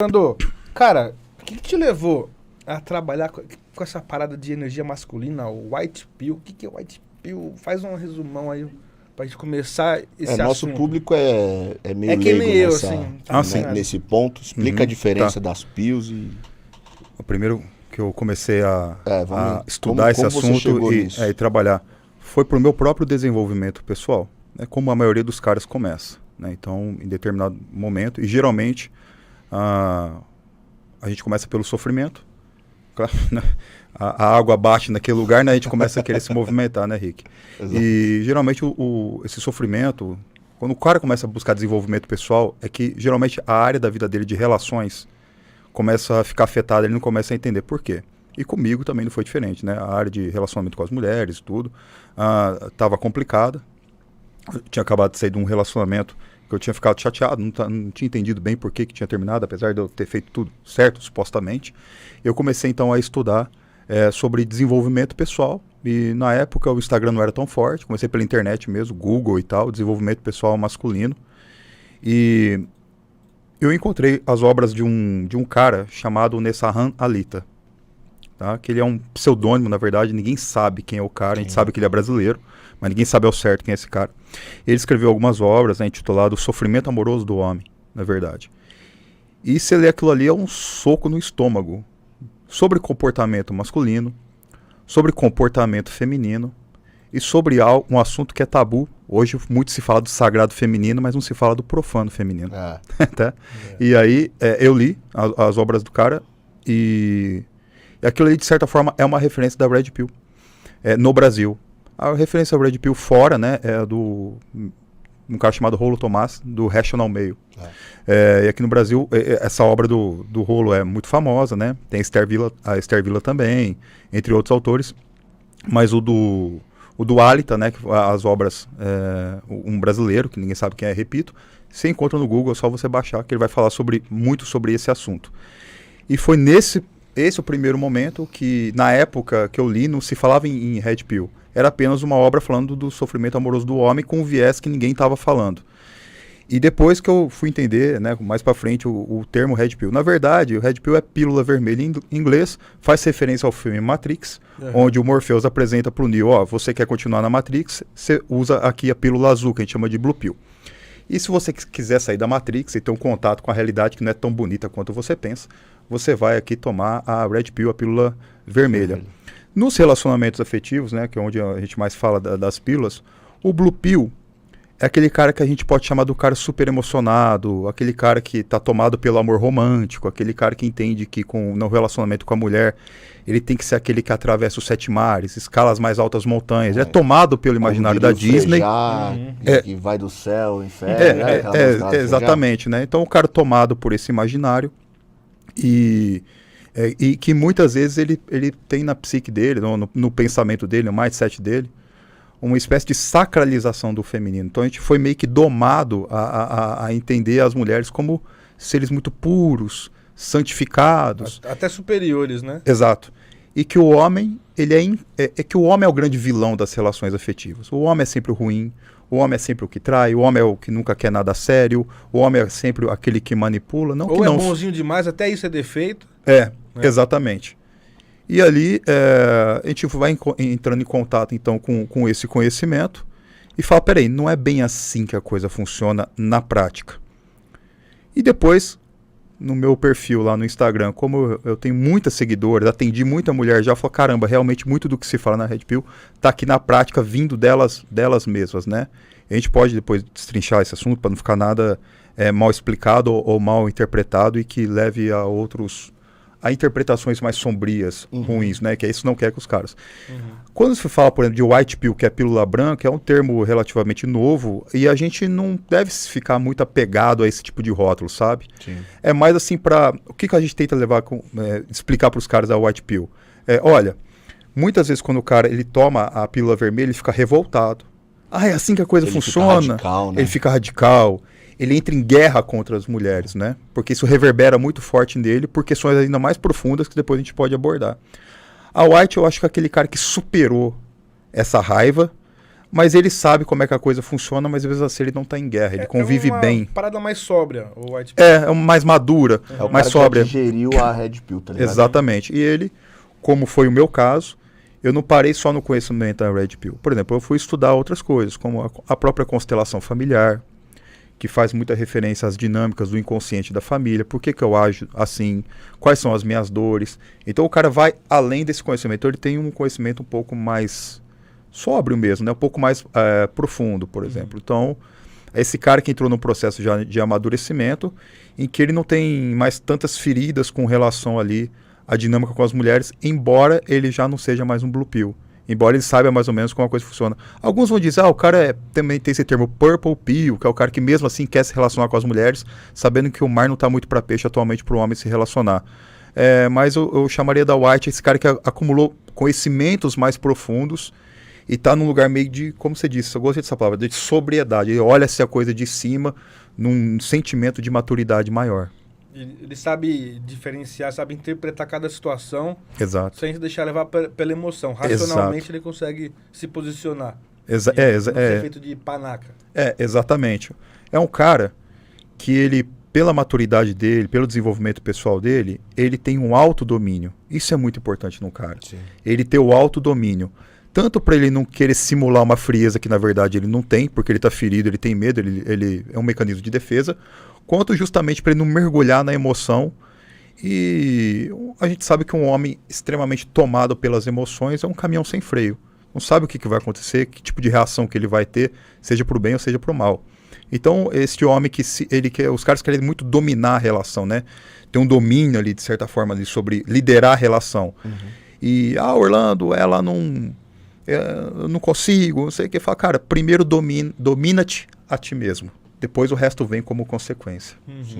Andor, cara, o que te levou a trabalhar com essa parada de energia masculina, o White Pill? O que é White Pill? Faz um resumão aí pra gente começar esse Nosso assunto. público é meio É que nem leigo eu, nessa, assim. nesse ponto. Explica a diferença das pills e... O primeiro que eu comecei a estudar como esse você assunto chegou nisso? e trabalhar foi pro meu próprio desenvolvimento pessoal, né, como a maioria dos caras começa, né? Então, em determinado momento, e geralmente a gente começa pelo sofrimento, claro, né? A água bate naquele lugar, né? A gente começa a querer se movimentar, né, Rick? Exato. E geralmente esse sofrimento, quando o cara começa a buscar desenvolvimento pessoal, é que geralmente a área da vida dele de relações começa a ficar afetada, ele não começa a entender por quê. E comigo também não foi diferente, né? A área de relacionamento com as mulheres, tudo, estava complicada. Eu tinha acabado de sair de um relacionamento que eu tinha ficado chateado, não tinha entendido bem por que tinha terminado, apesar de eu ter feito tudo certo, supostamente. Eu comecei então a estudar sobre desenvolvimento pessoal, e na época o Instagram não era tão forte, comecei pela internet mesmo, Google e tal, desenvolvimento pessoal masculino. E eu encontrei as obras de um cara chamado Nessahan Alita, tá? Que ele é um pseudônimo, na verdade, ninguém sabe quem é o cara, a gente sabe que ele é brasileiro, mas ninguém sabe ao certo quem é esse cara. Ele escreveu algumas obras, né, intitulado O Sofrimento Amoroso do Homem, na verdade. E se ler aquilo ali é um soco no estômago, sobre comportamento masculino, sobre comportamento feminino, e sobre um assunto que é tabu. Hoje muito se fala do sagrado feminino, mas não se fala do profano feminino. Tá? E aí eu li as obras do cara e aquilo ali, de certa forma, é uma referência da Red Pill no Brasil. A referência ao Red Pill fora, né, é do um cara chamado Rollo Tomás, do Rational Male. E aqui no Brasil, essa obra do Rollo é muito famosa, né? Tem a Esther Villa também, entre outros autores. Mas o do Alita, né, que as obras, um brasileiro, que ninguém sabe quem é, repito, você encontra no Google, é só você baixar, que ele vai falar muito sobre esse assunto. E foi esse o primeiro momento que, na época que eu li, não se falava em Red Pill. Era apenas uma obra falando do sofrimento amoroso do homem com um viés que ninguém estava falando. E depois que eu fui entender, né, mais para frente, o termo Red Pill. Na verdade, o Red Pill é pílula vermelha em inglês, faz referência ao filme Matrix, onde o Morpheus apresenta para o Neo, você quer continuar na Matrix, você usa aqui a pílula azul, que a gente chama de Blue Pill. E se você quiser sair da Matrix e ter um contato com a realidade que não é tão bonita quanto você pensa, você vai aqui tomar a Red Pill, a pílula vermelha. Nos relacionamentos afetivos, né, que é onde a gente mais fala das pílulas, o Blue Pill é aquele cara que a gente pode chamar do cara super emocionado, aquele cara que está tomado pelo amor romântico, aquele cara que entende que no relacionamento com a mulher, ele tem que ser aquele que atravessa os 7 mares, escala as mais altas montanhas. Ele é tomado pelo imaginário da Disney. Que vai do céu ao inferno. Exatamente, né? Então o cara tomado por esse imaginário e que muitas vezes ele tem na psique dele, no pensamento dele, no mindset dele, uma espécie de sacralização do feminino. Então a gente foi meio que domado a entender as mulheres como seres muito puros, santificados. Até superiores, né? Exato. E que o homem, que o homem é o grande vilão das relações afetivas. O homem é sempre o ruim, o homem é sempre o que trai, o homem é o que nunca quer nada sério, o homem é sempre aquele que manipula. Não, Ou que é não... bonzinho demais, até isso é defeito. Exatamente. E ali a gente vai entrando em contato então com esse conhecimento e fala, peraí, não é bem assim que a coisa funciona na prática. E depois, no meu perfil lá no Instagram, como eu tenho muitas seguidoras, atendi muita mulher já, falou, caramba, realmente muito do que se fala na Red Pill está aqui na prática, vindo delas mesmas, né? A gente pode depois destrinchar esse assunto para não ficar nada mal explicado ou mal interpretado e que leve a interpretações mais sombrias, ruins, né? Que é isso não quer com os caras. Quando se fala, por exemplo, de White Pill, que é pílula branca, é um termo relativamente novo e a gente não deve ficar muito apegado a esse tipo de rótulo, sabe? Sim. É mais assim o que a gente tenta explicar para os caras da White Pill? Olha, muitas vezes quando o cara ele toma a pílula vermelha, ele fica revoltado. É assim que a coisa funciona. Fica radical, né? Ele fica radical. Ele entra em guerra contra as mulheres, né? Porque isso reverbera muito forte nele por questões ainda mais profundas que depois a gente pode abordar. A White, eu acho que é aquele cara que superou essa raiva, Mas ele sabe como é que a coisa funciona, mas às vezes assim, ele não tá em guerra, ele convive bem. Parada mais sóbria, o White Pill. É mais madura, É o mais cara sóbria. que digeriu a Red Pill, tá ligado? Exatamente. E ele, como foi o meu caso, eu não parei só no conhecimento da Red Pill. Por exemplo, eu fui estudar outras coisas, como a própria constelação familiar, que faz muita referência às dinâmicas do inconsciente da família, por que eu ajo assim, quais são as minhas dores. Então o cara vai além desse conhecimento, ele tem um conhecimento um pouco mais sóbrio mesmo, né? Um pouco mais profundo, por exemplo. Então, é esse cara que entrou num processo de amadurecimento, em que ele não tem mais tantas feridas com relação ali à dinâmica com as mulheres, embora ele já não seja mais um blue pill. Embora ele saiba mais ou menos como a coisa funciona. Alguns vão dizer, o cara também tem esse termo purple pill, que é o cara que mesmo assim quer se relacionar com as mulheres, sabendo que o mar não está muito para peixe atualmente para o homem se relacionar. Mas eu chamaria da White esse cara que acumulou conhecimentos mais profundos e está num lugar meio de, como você disse, eu gostei dessa palavra, de sobriedade. Ele olha-se a coisa de cima num sentimento de maturidade maior. Ele sabe diferenciar, sabe interpretar cada situação. Exato. Sem se deixar levar pela emoção. Racionalmente ele consegue se posicionar. Não ser feito de panaca. Exatamente. É um cara que ele, pela maturidade dele, pelo desenvolvimento pessoal dele, ele tem um autodomínio. Isso é muito importante num cara. Sim. Ele ter o autodomínio. Tanto para ele não querer simular uma frieza que na verdade ele não tem, porque ele está ferido, ele tem medo, ele é um mecanismo de defesa, quanto justamente para ele não mergulhar na emoção. E a gente sabe que um homem extremamente tomado pelas emoções é um caminhão sem freio. Não sabe o que vai acontecer, que tipo de reação que ele vai ter, seja para o bem ou seja para o mal. Então, este homem os caras querem muito dominar a relação, né? Tem um domínio ali, de certa forma, ali, sobre liderar a relação. Uhum. E, Orlando, ela não... eu não consigo, não sei o que. Fala, cara, primeiro domina-te a ti mesmo. Depois o resto vem como consequência. Uhum.